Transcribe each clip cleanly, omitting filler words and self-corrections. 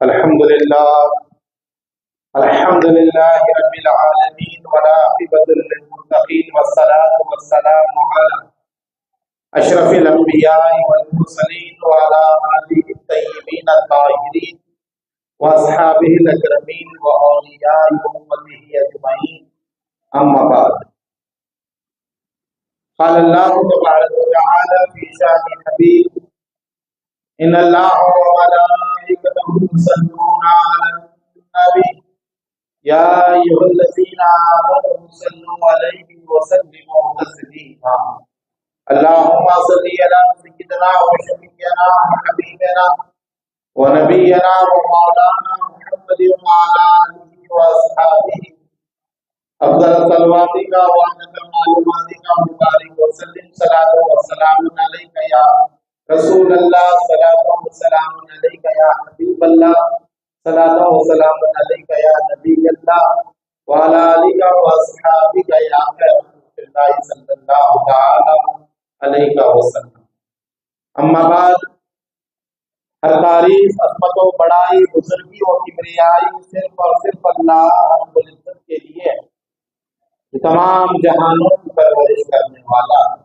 الحمد لله رب العالمين والعاقبة للمتقين والصلاة والسلام على أشرف الأنبياء والمرسلين وعلى آله الطيبين الطاهرين وأصحابه الأكرمين وأولياء أمته أجمعين أما بعد قال الله تبارك وتعالى في شأن الحبيب إن الله وملائكته يصلون على النبي يا أيها الذين آمنوا صلوا عليه وسلموا تسليما اللهم صل على سيدنا وشفيعنا وحبيبنا ونبينا ومولانا محمد وعلى آله وأصحابه أفضل صلواتك وأنت معلوماتك مبارك وسلم صلاة وسلام عليك يا رسول الله صلاة وسلام عليك يا حبيب الله صلاة وسلام عليك يا نبي الله وعلى آلك وأصحابك يا خير خلق الله صلى الله تعالى عليك وسلم اما بعد ہر تعریف عظمت و بڑائی بزرگی و کبریائی صرف اور صرف اللہ رب العزت کے لیے ہے جو تمام جہانوں کی پرورش کرنے والا ہے۔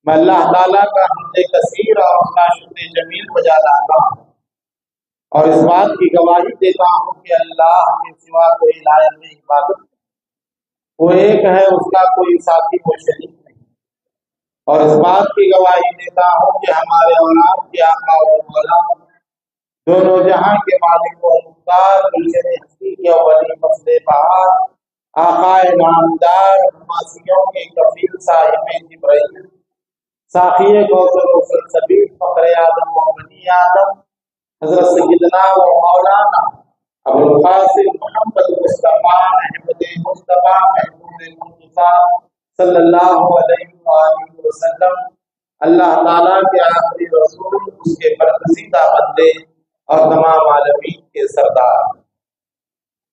میں اللہ تعالیٰ کا حمد کثیر اور اس کا شکر جمیل بجا لاتا ہوں اور اس بات کی گواہی دیتا ہوں کہ اللہ کے سوا کوئی لائق عبادت نہیں، وہ ایک ہے، اس کا کوئی ساتھی و شریک نہیں، اور اس بات کی گواہی دیتا ہوں کہ ہمارے اولاد کے آقا و مولا دونوں جہاں کے مالک و مختار گلشن ہستی کے ولی فضل بہار آقا نامدار حماسیوں کے کفیل صاحب جبرائیل ساقی کوثر و سلسبیل فخر آدم و بنی آدم حضرت سیدنا و مولانا ابوالقاسم محمد مصطفیٰ احمد مصطفیٰ محمود مصطفیٰ صلی اللہ علیہ وآلہ وسلم اللہ تعالیٰ کے آخری رسول، اس کے برگزیدہ بندے اور تمام عالمین کے سردار،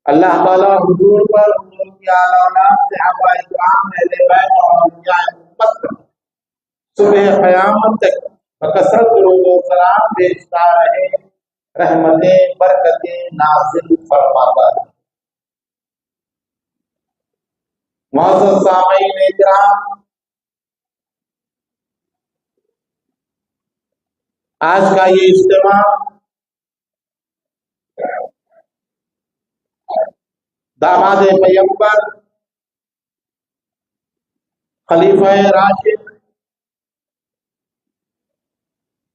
اللہ تعالیٰ حضور پر، حضور کی اعلیٰ اولاد صحابہ اکرام اہل بیت اور اولیاء امت پر صبح قیامت تک بکثرت درود و سلام بھیجتا رہے، رحمتیں برکتیں نازل فرماتا ہے۔ معزز سامعین اکرام، آج کا یہ اجتماع داماد پیغمبر خلیفہ راشد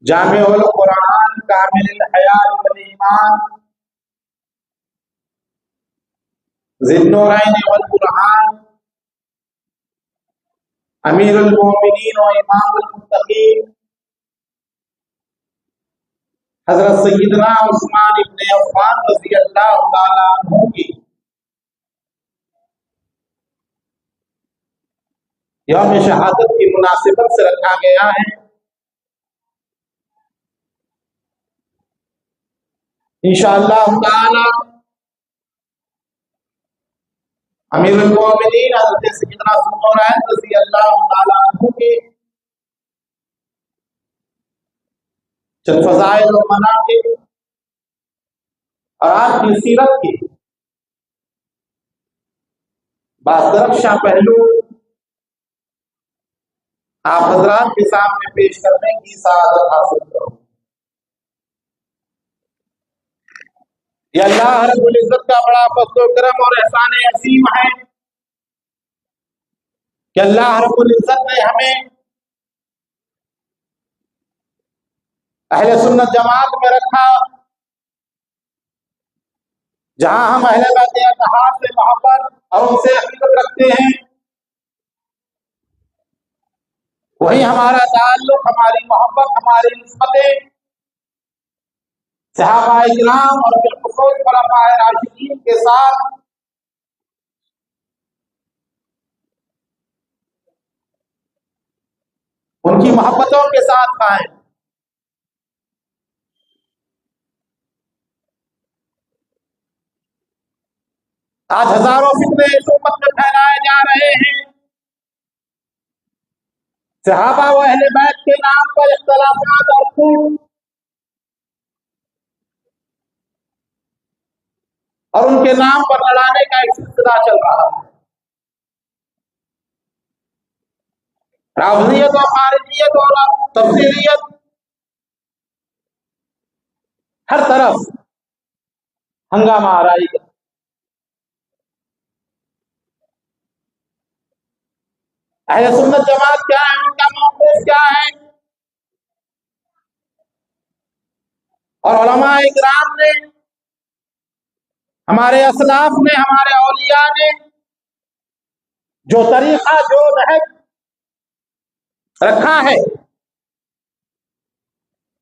جامع القرآن کامل الحیات والایمان ذی النورین والبرہان امیر المومنین و امام المتقین حضرت سیدنا عثمان ابن عفان رضی اللہ تعالیٰ عنہ کی یوم شہادت کی مناسبت سے رکھا گیا ہے۔ انشاءاللہ تعالی امیر المومنین حضرت سیدنا ذوالنورین رضی اللہ تعالیٰ عنہ کے چند فضائل و مناقب اور آپ کی سیرت کی بازدرفشاں پہلو آپ حضرات کے سامنے پیش کرنے کی سعادت حاصل کروں۔ یہ اللہ رب العزت کا بڑا فضل و کرم اور احسان عظیم ہے کہ اللہ رب العزت نے ہمیں اہل سنت جماعت میں رکھا، جہاں ہم اہل بیت اطہار سے محبت اور ان سے عقیدت رکھتے ہیں، وہی ہمارا تعلق، ہماری محبت، ہماری نسبتیں صحابہ اکرام اور بالخصوص خلفاء راشدین کے ساتھ ان کی محبتوں کے ساتھ قائم۔ آج ہزاروں فتنے اس امت میں پھیلائے جا رہے ہیں، صحابہ و اہل بیت کے نام پر اختلافات اور خون اور ان کے نام پر لڑانے کا ایک سلسلہ چل رہا ہے. رافضیت اور خارجیت اور تفصیلیت، ہر طرف ہنگامہ آرائی ہے. اہل سنت جماعت کیا ہے، ان کا موقف کیا ہے، اور علماء اکرام نے، ہمارے اسلاف نے، ہمارے اولیاء نے جو طریقہ، جو نہج رکھا ہے،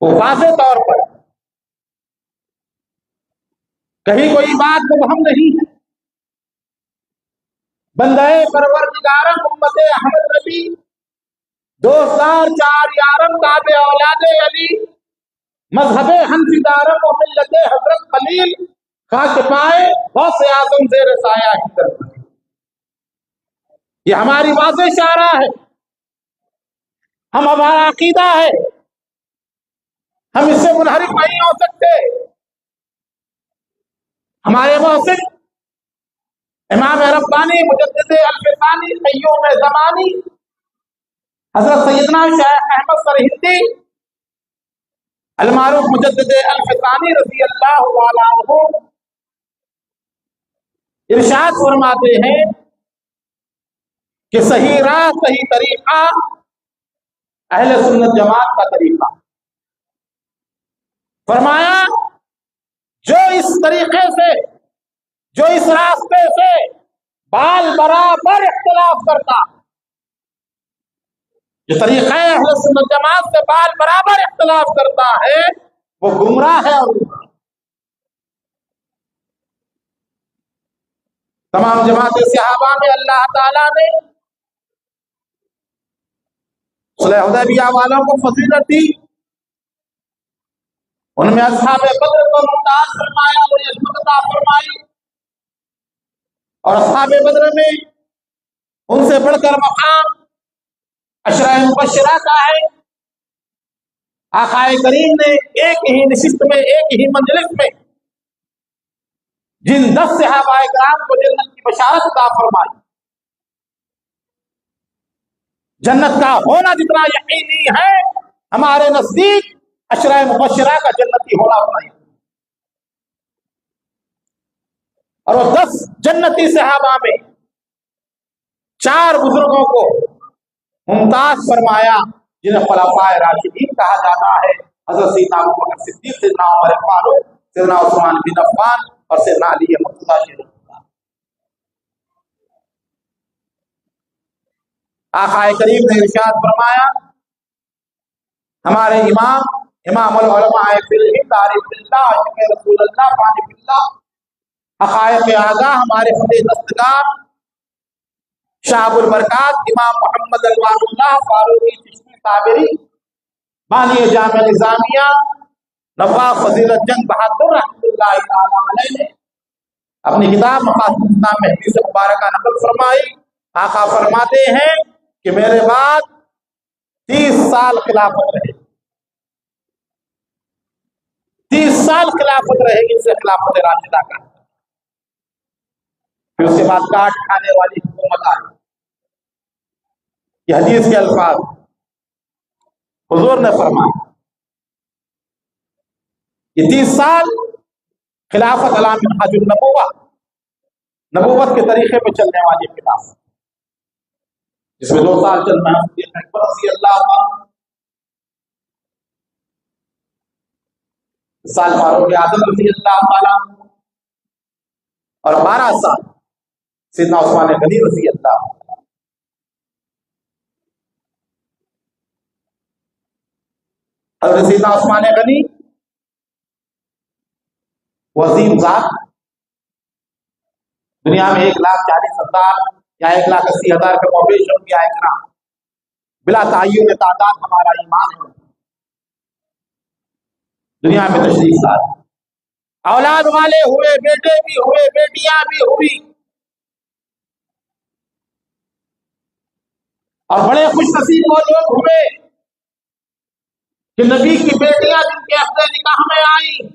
وہ واضح طور پر کہیں کوئی بات مبہم نہیں ہے. بندہ پروردگارم امت احمد نبی، دوستدار چار یارم تابع اولاد علی، مذہب حنفی دارم و ملت حضرت خلیل، خاک پائے غوث اعظم زیر سایہ ہندر. یہ ہماری واضح اشارہ ہے. ہمارا عقیدہ ہے، ہم اس سے منحرف نہیں ہو سکتے. ہمارے محسن امام ربانی مجدد الفسانی قیوم زمانی حضرت سیدنا شیخ احمد سرہندی المعروف مجدد الفسانی رضی اللہ تعالیٰ عنہ ارشاد فرماتے ہیں کہ صحیح راہ، صحیح طریقہ اہل سنت جماعت کا طریقہ. فرمایا جو اس طریقے سے، جو اس راستے سے بال برابر اختلاف کرتا، جو طریقہ اہل سنت جماعت سے بال برابر اختلاف کرتا ہے، وہ گمراہ ہے. اور تمام جماعت صحابہ میں اللہ تعالیٰ نے صلح حدیبیہ والوں کو فضیلت دی، ان میں اصحاب بدر کو ممتاز فرمایا اور عزت عطا فرمائی، اور اصحاب بدر میں ان سے بڑھ کر مقام عشرہ مبشرہ کا ہے. آقا کریم نے ایک ہی نشست میں، ایک ہی مجلس میں جن 10 صحابہ کرام کو جنت کی بشارت عطا فرمائی، جنت کا ہونا جتنا یقینی ہے، ہمارے نزدیک عشرہ مبشرہ کا جنتی ہونا چاہیے. اور وہ 10 جنتی صحابہ میں 4 بزرگوں کو ممتاز فرمایا، جنہیں خلفائے راشدین کہا جاتا ہے. حضرت سیدنا ابوبکر صدیق، سیدنا عمر فاروق، سیدنا عثمان بن عفان اور سیدنا علی مرتضیٰ شریف. آقا کریم نے ارشاد فرمایا، ہمارے امام العلماء فی الہند عارف باللہ عاشق رسول اللہ فانی باللہ حقائق اعلیٰ، ہمارے فتح دستگار شاہب البرکات امام محمد الوان اللہ فاروقی چشتی صابری بانی جامع نظامیہ نواب فضیلت جنگ بہادر رحمۃ اللہ تعالی علیہ نے اپنی کتاب مقاصد الاسلام میں حدیث مبارکہ نقل فرمائی. آقا فرماتے ہیں کہ میرے بعد 30 سال خلافت رہے گی، 30 سال خلافت رہے گی، اسے خلافت راشدہ کا. پھر اس کے بعد کاٹ کھانے والی حکومت آئی. یہ حدیث کے الفاظ حضور نے فرمایا. یہ 30 سال خلافت علی منہاج النبوہ، نبوت کے طریقے پہ چلنے والی خلافت، جس میں 2 سال چلنا ہے صدیق اکبر رضی اللہ عنہ، سال فاروق اعظم رضی اللہ تعالیٰ عنہ، اور 12 سال سیدنا عثمان غنی رضی اللہ عنہ. حضرت سیدنا عثمان غنی وزیم ذات، دنیا میں 1,40,000 یا 1,80,000 کے پاپولیشن کی آئے بلا تعین تعداد ہمارا ایمان ہے. دنیا میں تشریف لائے، اولاد والے ہوئے، بیٹے بھی ہوئے، بیٹیاں بھی ہوئی، اور بڑے خوش نصیب وہ لوگ ہوئے کہ نبی کی بیٹیاں جن کے عقد نکاح میں آئیں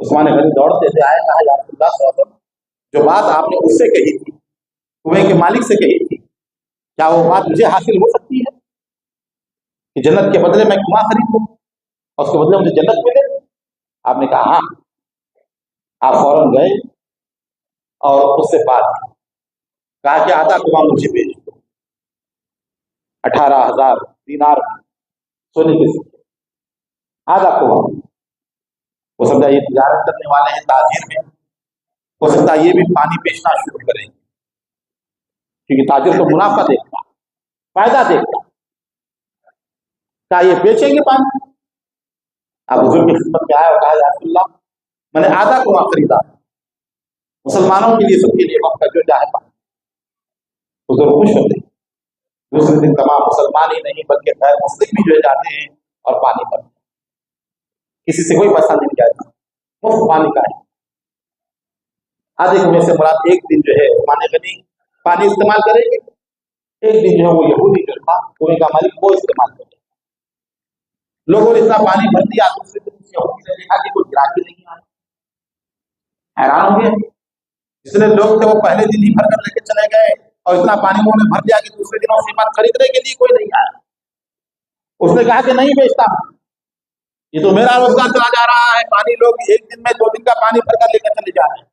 عثمان غنی دوڑتے تھے آئے، کہا یا رسول اللہ صلی اللہ علیہ وسلم، جو بات آپ نے اس سے کہی تھی، کنویں کے مالک سے کہی تھی، کیا وہ بات مجھے حاصل ہو سکتی ہے کہ جنت کے بدلے میں کنواں خرید لوں اور اس کے بدلے مجھے جنت ملے؟ آپ نے کہا ہاں۔ آپ فوراً گئے اور اس سے بات کی، کہا کہ آدھا کنواں مجھے بھیج دو، 18,000 دینار سونے کے سکے، آدھا کنواں۔ وہ سمجھا یہ تجارت کرنے والے ہیں، تاجر ہیں، ہو سکتا ہے یہ بھی پانی بیچنا شروع کریں، کیونکہ تاجر تو منافع دیکھتا، فائدہ دیکھتا، کیا یہ بیچیں گے پانی؟ آپ حضور کی خدمت میں آئے اور کہا یا رسول اللہ میں نے آدھا کنواں خریدا، مسلمانوں کے لیے، سب کے لیے، وقت کا جو چاہے پانی۔ حضور خوش ہوتے، دوسرے دن تمام مسلمان ہی نہیں بلکہ غیر مسلم بھی جو ہے جاتے ہیں اور پانی پر، کسی سے کوئی پیسہ نہیں جاتا، مفت پانی کا ہے۔ آدھے کنویں سے مراد ایک دن جو ہے عثمان غنی پانی استعمال کریں گے، ایک دن جو ہے وہ یہودی جو تھا کنویں کا مالک وہ استعمال کرے گا۔ لوگوں نے اتنا پانی بھر دیا، دوسرے دن اس یہودی نے دیکھا کہ کوئی گراہک نہیں آیا، حیران ہو گئے۔ جتنے لوگ تھے وہ پہلے دن ہی بھر کر لے کے چلے گئے اور اتنا پانی انہوں نے بھر دیا کہ دوسرے دن قیمت خریدنے کے لیے کوئی نہیں آیا۔ اس نے کہا کہ نہیں بیچتا، یہ تو میرا روزگار چلا جا رہا ہے، پانی لوگ ایک دن میں 2 دن کا پانی بھر کر لے کر چلے جا رہے ہیں۔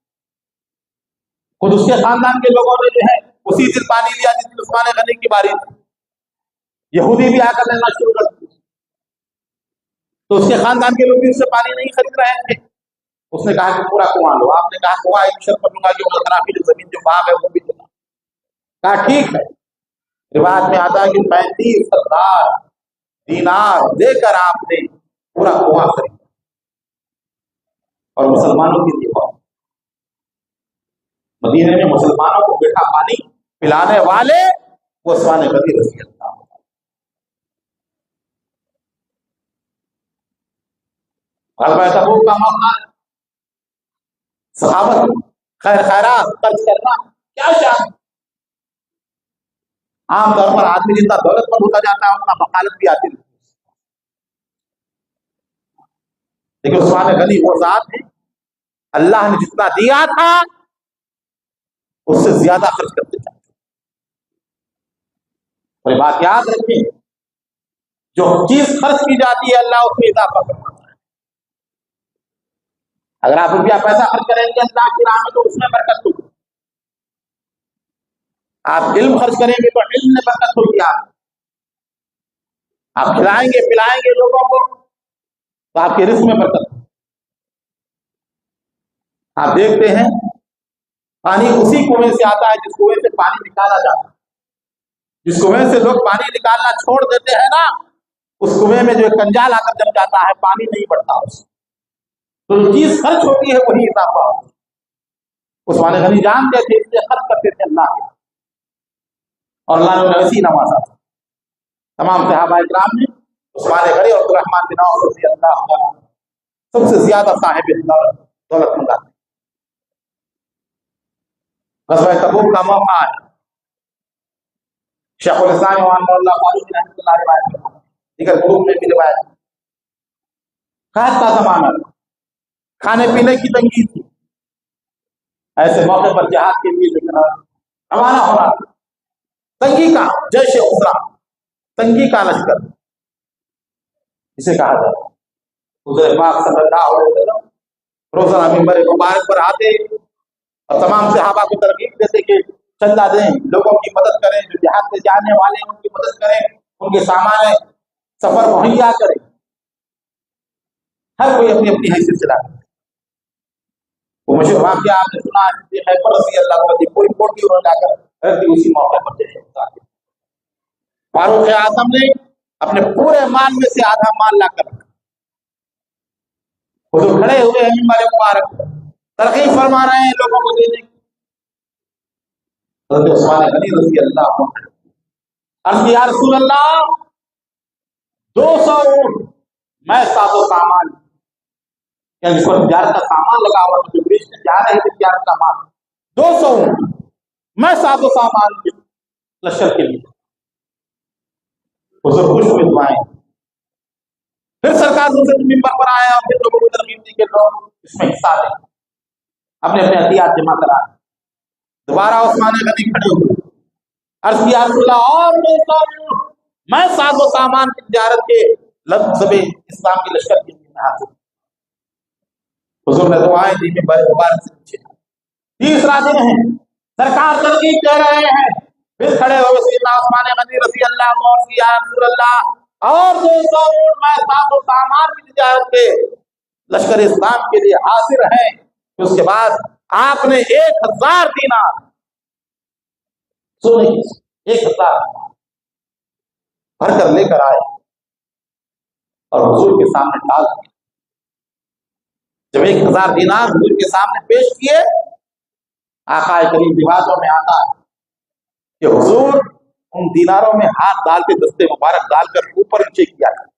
خود اس کے خاندان کے لوگوں نے جو ہے اسی دن پانی لیا جس دن عثمان غنی کی باری تھی، یہودی بھی آ کر لینا شروع کر دیا، تو اس کے خاندان کے لوگ بھی اس سے پانی نہیں خرید رہے تھے۔ اس نے کہا کہ پورا کنواں لو، آپ نے کہا کنواں ایک شرط پر لوں گا کہ وہ اطرافی جو زمین جو باغ ہے وہ بھی دوں گا۔ کہا ٹھیک ہے۔ روایت میں آتا ہے کہ 35,000 دینار دے کر آپ نے پورا کنواں خریدا اور مسلمانوں کی دیوا، مدینے میں مسلمانوں کو میٹھا پانی پلانے والے وہ عثمان غنی رضی اللہ عنہ۔ غزوہ تبوک کا موقع، صحابت خیر خیرات خرچ کرنا کیا شان۔ عام طور پر آدمی جتنا دولت مند ہوتا جاتا ہے اتنا بخالت بھی آتی ہے، لیکن عثمان غنی وہ ذات ہے اللہ نے جتنا دیا تھا اس سے زیادہ خرچ کرتے جاتے۔ اور بات یاد رکھیں، جو چیز خرچ کی جاتی ہے اللہ اس میں اضافہ کرتا ہے۔ اگر آپ روپیہ پیسہ خرچ کریں گے اللہ کی راہ میں تو اس میں برکت ہوگی، آپ علم خرچ کریں گے تو علم میں برکت ہوگی، آپ کھلائیں گے پلائیں گے لوگوں کو تو آپ کے رزق میں برکت ہوگی۔ آپ دیکھتے ہیں پانی اسی کنویں سے آتا ہے جس کنویں سے پانی نکالا جاتا ہے، جس کنویں سے لوگ پانی نکالنا چھوڑ دیتے ہیں نا، اس کنویں میں جو کنجال آ کر جم جاتا ہے، پانی نہیں بڑھتا اس سے، تو جو چیز خرچ ہوتی ہے وہی اضافہ ہوتا ہے۔ عثمان غنی جانتے تھے اس لیے خرچ کرتے تھے اللہ کے، اور اللہ نے انہیں وسیع نوازا۔ تمام صحابہ کرام نے عثمان غنی اور عبدالرحمن بن عوف رضی اللہ عنہ سب سے زیادہ صاحب دولت مند آتے۔ غزوہ تبوک کا موقع ہے، شیخ الاسلام امام اللہ فاروق رحمۃ اللہ روایت کرتے ہیں، دیگر گروپ میں بھی روایت ہے، قحط کا زمانہ، کھانے پینے کی تنگی تھی، ایسے موقع پر جہاد کے لیے روانہ ہونا، تنگی کا جیش اسرا، تنگی کا لشکر اسے کہا جاتا ہے۔ حضور پاک صلی اللہ علیہ وسلم روزانہ منبر مبارک پر آتے اور تمام صحابہ کو ترغیب دیتے کہ چندہ دیں، لوگوں کی مدد کریں، جو جہاد سے جانے والے ہیں ان کی مدد کریں، ان کے سامان سفر مہیا کریں، ہر کوئی اپنی اپنی حیثیت سے لاتا ہے۔ وہ مشہور واقعہ آپ نے سنا ہے، خیبر رضی اللہ عنہ کوئی کوٹی انہوں نے لا کر رکھ دی، اسی موقع پر جیسے فاروق اعظم نے اپنے پورے مال میں سے آدھا مال لا کر رکھا۔ حضور کھڑے ہوئے ہیں منبر مبارک، ترغیب فرما رہے ہیں لوگوں کو دینے کی۔ حضرت عثمان غنی رضی اللہ عنہ عرض یا رسول اللہ 200 اونٹ، میں ساز و سامان، یعنی اس پر تجارت کا سامان لگا ہوا جو بیچنے جا رہے تھے، تجارت کا مال 200 اونٹ، میں ساز و سامان لشکر کے لیے۔ حضور خوش ہوئے دعائیں، پھر سرکار دوسرے منبر پر آیا اور پھر لوگوں کو ترغیب دی کہ لوگ اس میں حصہ لیں، اپنے اپنے احتیاط جمع کرا۔ دوبارہ عثمان غنی کھڑے ہوئے، عرض کیا رسول اللہ اور میں ساز و سامان کی تجارت کے لفظ اسلام کی لشکر کی حاضر۔ حضور نے دعائیں دی کہ مبارک سے پیچھے۔ تیسرا دن ہے، سرکار ترغیب دے رہے ہیں، پھر کھڑے ہوئے سیدنا عثمان غنی رضی اللہ عنہ اور یا رسول اللہ اور 200 اونٹ میں ساز و سامان کی تجارت کے لشکر اسلام کے لیے حاضر ہیں۔ اس کے بعد آپ نے 1000 دینار سونے کی 1000 بھر کر لے کر آئے اور حضور کے سامنے ڈال دیا۔ جب 1000 دینار حضور کے سامنے پیش کیے، آقا کریم روایتوں میں آتا ہے کہ حضور ان دیناروں میں ہاتھ ڈال کے دستے مبارک ڈال کر اوپر نیچے کیا کرتے،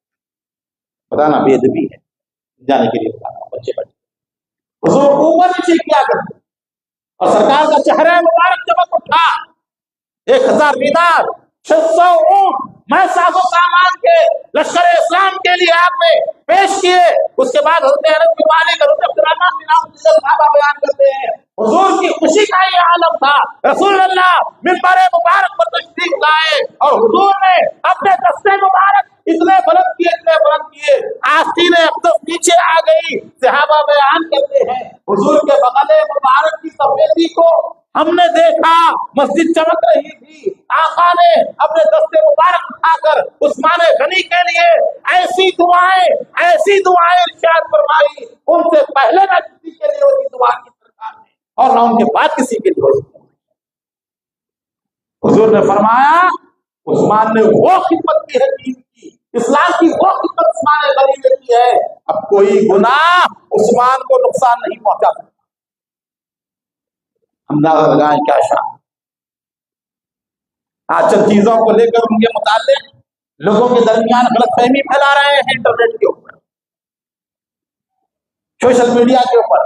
بتانا بے ادبی ہے جانے کے لیے بتانا بچے حضور اوپر نیچے کیا کرتے، اور سرکار کا چہرہ مبارک چمک اٹھا۔ 1000 دینار 600 اونٹ میں ساز و سامان کے لشکر اسلام کے لیے آپ نے پیش کیے۔ اس کے بعد حضرت انس بن مالک حضرت عبد الرحمن بن عوف صحابہ بیان کرتے ہیں حضور کی خوشی کا یہ عالم تھا، رسول اللہ منبر مبارک پر تشریف لائے اور حضور نے اپنے دستے مبارک اتنے بلند کیے آستین اقدس نیچے آ گئی۔ صحابہ بیان کرتے ہیں حضور کے بغل مبارک کی سفیدی کو ہم نے دیکھا، مسجد چمک رہی تھی۔ آقا نے اپنے دستے مبارک اٹھا کر عثمان غنی کے لیے ایسی دعائیں ارشاد فرمائی، ان سے پہلے نہ کسی کے لیے ہوتی دعا کی سرکار نے اور نہ ان کے بعد کسی کے لیے ہوتی۔ حضور نے فرمایا عثمان نے وہ خدمت کی ہے دین کی، اسلام کی وہ خدمت عثمان غنی نے کی ہے، اب کوئی گناہ عثمان کو نقصان نہیں پہنچا سکتا۔ ہم نہ لگائیں کیا شان۔ آج چند چیزوں کو لے کر ان کے متعلق لوگوں کے درمیان غلط فہمی پھیلا رہے ہیں، انٹرنیٹ کے اوپر، سوشل میڈیا کے اوپر۔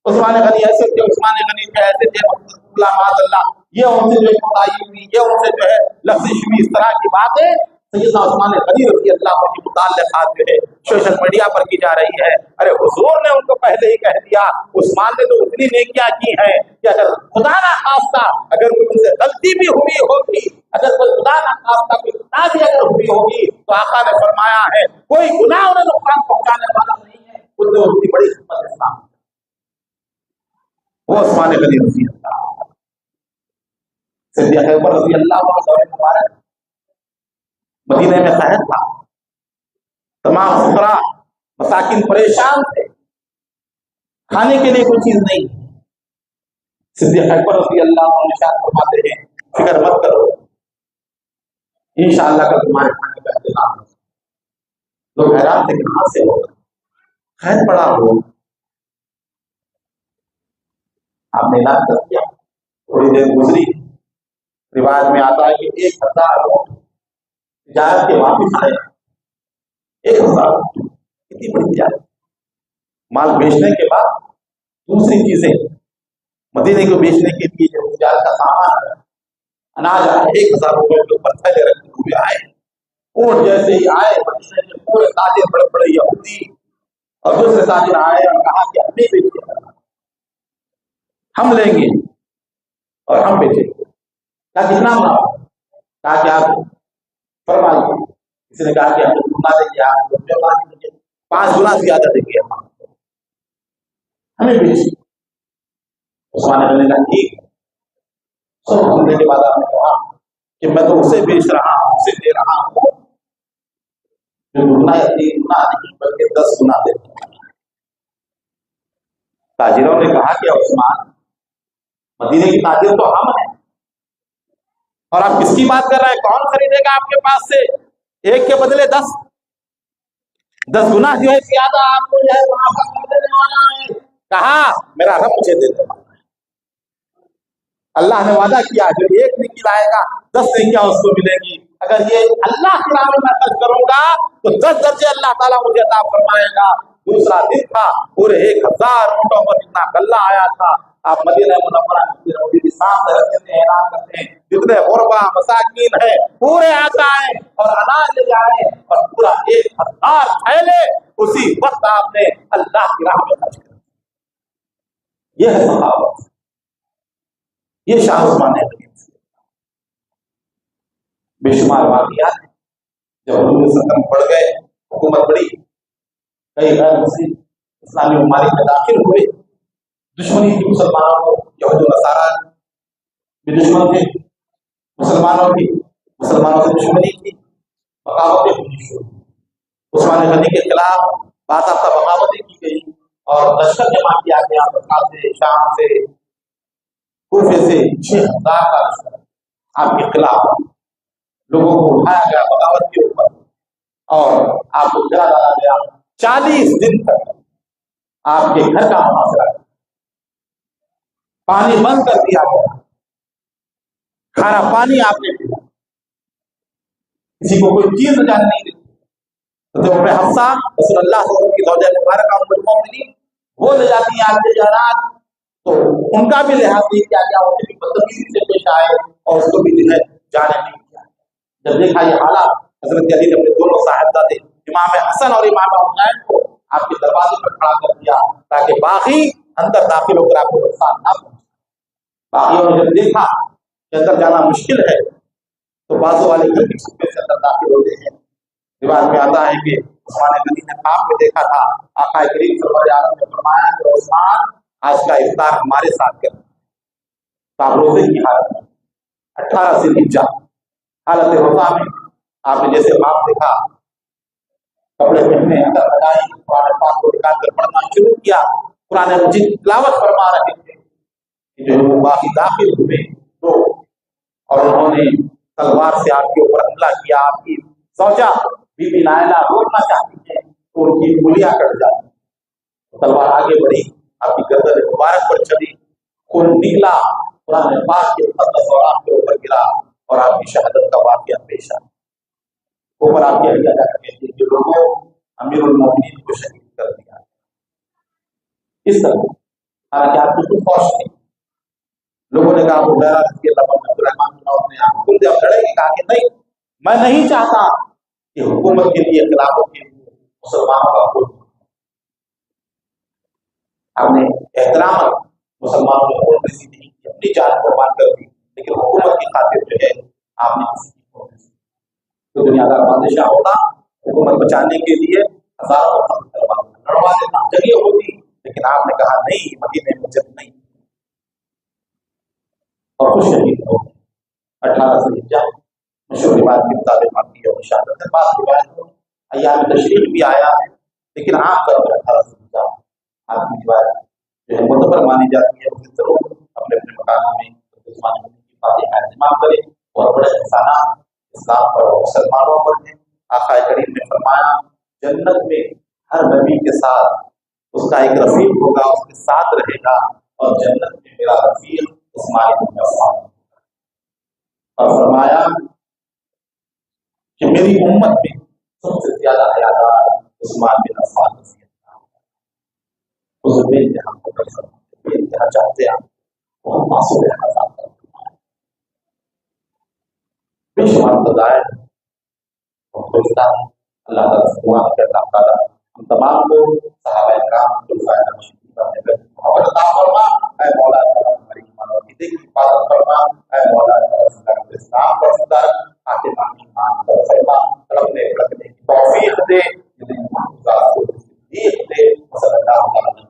عثمان غنی ایسے تھے، عثمان غنی ایسے تھے، معاذ اللہ یہ ان سے جو کوتاہی ہوئی، یہ ان سے جو ہے لفظ شمی، اس طرح کی باتیں سیدنا عثمان غنی رضی اللہ عنہ کے متعلقات جو ہے سوشل میڈیا پر کی جا رہی ہے۔ ارے حضور نے ان کو پہلے ہی کہہ دیا، عثمان نے تو اتنی نیکیاں کی ہیں کہ اگر خدا نہ خواستہ اگر کوئی ان سے غلطی بھی ہوئی ہوگی، اگر کوئی خدا نہ خواستہ کوئی گناہ بھی اگر ہوئی ہوگی تو آقا نے فرمایا ہے کوئی گناہ انہیں نقصان پہنچانے والا نہیں ہے، ان نے اتنی بڑی خدمت اسلام وہ عثمان غنی رضی اللہ صدیق اکبر رضی اللہ عنہ دور مبارک مدینے میں قحط تھا، تمام فقراء مساکین پریشان تھے، کھانے کے لیے کوئی چیز نہیں۔ صدیق اکبر رضی اللہ عنہ ارشاد فرماتے ہیں فکر مت کرو، انشاءاللہ کل تمہارے کھانے کا انتظام ہے۔ لوگ حیران تھے کہ کہاں سے ہوگا، قحط پڑا ہو۔ آپ نے اعلان کر دیا، تھوڑی دیر گزری، روایت میں آتا ہے کہ 1000 لوگ تجارت کے واپس آئے، 1000 اتنی بڑی تجارت۔ مال بیچنے کے بعد دوسری چیزیں مدینے کو بیچنے کے لیے جو تجارت کا سامان ہے، اناج آئے، 1000 روپے کے اوپر تھیلے رکھے ہوئے آئے۔ اونٹ جیسے ہی آئے، مدینے کے پورے تاجر بڑے بڑے یہودی اور دوسرے تاجر آئے اور کہا کہ ہم نہیں بیچیں گے، ہم لیں گے اور ہم بیچیں گے۔ کیا کتنا منافع؟ کہا کہ آپ فرمائیے۔ کسی نے کہا کہ ہم دگنا دیں گے، آپ 5 گنا زیادہ دیں گے، ہمیں بیچ۔ عثمان غنی نے ٹھیک ہے۔ سب سننے کے بعد آپ نے کہا کہ میں تو اسے بیچ رہا ہوں، اسے دے رہا ہوں جو دگنا یا 3 گنا نہیں بلکہ 10 گنا دیتا ہوں۔ تاجروں نے کہا کہ عثمان مدینے کی تاجر تو ہم ہیں اور آپ کس کی بات کر رہے ہیں؟ کون خریدے گا آپ کے پاس سے 1 کے بدلے 10 گنا جو ہے زیادہ آپ کو جو ہے منافع کر دینے والا ہے۔ کہا میرا رب مجھے دے دے۔ اللہ نے وعدہ کیا جو 1 نیکی لائے گا 10 نیکیاں اس کو ملے گی۔ اگر یہ اللہ کی راہ میں خرچ کروں گا تو 10 درجے اللہ تعالیٰ مجھے عطا فرمائے گا۔ دوسرا دن تھا، پورے 1000 اونٹوں پر اتنا غلہ آیا تھا، آپ مدینہ منورہ کی سامنے رکھتے ہیں، اعلان کرتے ہیں جتنے غربا مساکین ہیں پورے آ جائیں اور اناج لے جائیں اور پورا 1000 تھیلے اسی وقت آپ نے اللہ کی راہ میں خرچ کر. یہ ہے سخاوت، یہ شاہ عثمان نے بے شمار واقعات ہیں. جب حضور صلی اللہ علیہ وسلم بڑھ گئے، حکومت بڑی، کئی غیر مسلم اسلامی ممالک میں داخل ہوئے، دشمنی تھی مسلمانوں کو، یہود و نصارہ بھی دشمن تھے مسلمانوں کی، مسلمانوں سے دشمنی کی، بغاوتیں ہوئی. عثمان غنی کے خلاف باضابطہ بغاوتیں کی گئی اور لشکر جمع کیا گیا، بغداد سے، شام سے، کوفے سے 6000 کا لشکر آپ کے خلاف لوگوں کو اٹھایا گیا بغاوت کے اوپر اور آپ کو گرا ڈالا گیا. 40 دن تک آپ کے گھر کا محاصرہ، پانی بند کر دیا گیا، کھانا پانی آپ نے پیا، کسی کو کوئی چیز جانے نہیں دی. تو اپنے حفصہ رسول اللہ صلی اللہ علیہ وسلم کی زوجہ مبارکہ ام المؤمنین وہ لے جاتی ہیں آپ کے جہرات، تو ان کا بھی لحاظ نہیں کیا گیا، ان کی بدتمیزی سے پیش آئے اور اس کو بھی جو ہے جانے نہیں دیا. جب دیکھا یہ حالات، حضرت علی نے اپنے دونوں صاحبزادے امام حسن اور امام حسین کو آپ کے دروازے پر کھڑا کر دیا تاکہ باقی اندر داخل ہو کر آپ کو نقصان نہ پہنچے. باقیوں نے جب دیکھا کہ اندر جانا مشکل ہے تو بازو والے گھر کی چھپے سے اندر داخل ہوتے ہیں. روایت میں آتا ہے کہ عثمان غنی نے خواب میں دیکھا تھا، آقا کریم صلی اللہ علیہ وسلم نے فرمایا کہ عثمان آج کا افطار ہمارے ساتھ کر. تو آپ روزے کی حالت میں 18 ذی الحجہ حالت روزہ میں آپ نے جیسے خواب دیکھا، کپڑے پہنے، اندر لگائی، قرآن پاک کو نکال کر پڑھنا شروع کیا، قرآن مجید تلاوت فرما رہے تھے. جو باقی داخل ہوئے تو اور انہوں نے تلوار سے آپ کے اوپر حملہ کیا. آپ کی زوجہ بی بی نائلہ روکنا چاہتی ہے تو ان کی انگلیاں کٹ جاتی، تلوار آگے بڑھی، آپ کی گردن مبارک پر چلی، خون نکلا، قرآن پاک کے مقدس اور آپ کے اوپر گرا اور آپ کی شہادت کا واقعہ پیش آیا. اوپر آپ کی اہلیہ جا کر کہتی ہے کہ لوگوں امیر المومنین کو شہید کر دیا. اس طرح حالانکہ آپ کی خود فوج تھی، لوگوں نے کہا ابو ہریرہ رضی اللہ عنہ عبد الرحمن بن عوف نے حکم دیا لڑے گی، کہا کہ نہیں، میں نہیں چاہتا کہ حکومت کے لیے، خلافت کے لیے مسلمانوں کا خون. آپ نے احترام مسلمانوں نے خون ریزی نہیں کی، اپنی جان قربان کر دی، لیکن حکومت کی خاطر جو ہے آپ نے کسی کی خون ریزی. تو دنیا دار بادشاہ ہوتا حکومت بچانے کے لیے ہزاروں لڑوا دیتا، جگہ ہوتی، لیکن آپ نے کہا نہیں، مدینے میں جنگ نہیں. اور خوش شہید ہو 18 ذی الحجہ مشہور روایت کی مطابق آپ کی یوم شہادت ہے. بعض روایت میں ایام تشریق بھی آیا ہے، لیکن عام طور پر 18 ذی الحجہ آپ کی روایت جو ہے معتبر مانی جاتی ہے. اس ضرور اپنے اپنے مکانوں میں عثمان غنی کی فاتحہ اہتمام کریں. اور بڑے احسانات اسلام پر اور مسلمانوں پر ہیں. آقا کریم نے فرمایا جنت میں ہر نبی کے ساتھ اس کا ایک رفیق ہوگا، اس کے ساتھ رہے گا، اور جنت میں میرا رفیق عثمان بن عفان. اور فرمایا کہ میری امت میں سب سے زیادہ حیادار عثمان بن عفان رضی اللہ عنہ. حضور بے انتہا مقدس، بے انتہا چاہتے ہیں وہ معصوم حضرات بے شمار فضائل اور خوشتا. اللہ تعالیٰ سے دعا ہے کہ اللہ تعالیٰ ہم تمام کو صحابہ کرام خلفائے راشدین کا محبت عطا فرما. اے مولا تعالیٰ ہماری ایمان اور عقیدے کی حفاظت فرما. اے مولا تعالیٰ اسلام پر زندہ رکھ، آخر ایمان پر فرما، رکھنے رکھنے کی توفیق دے، جنہیں محفوظات کو صدیق دے. صلی اللہ علیہ وسلم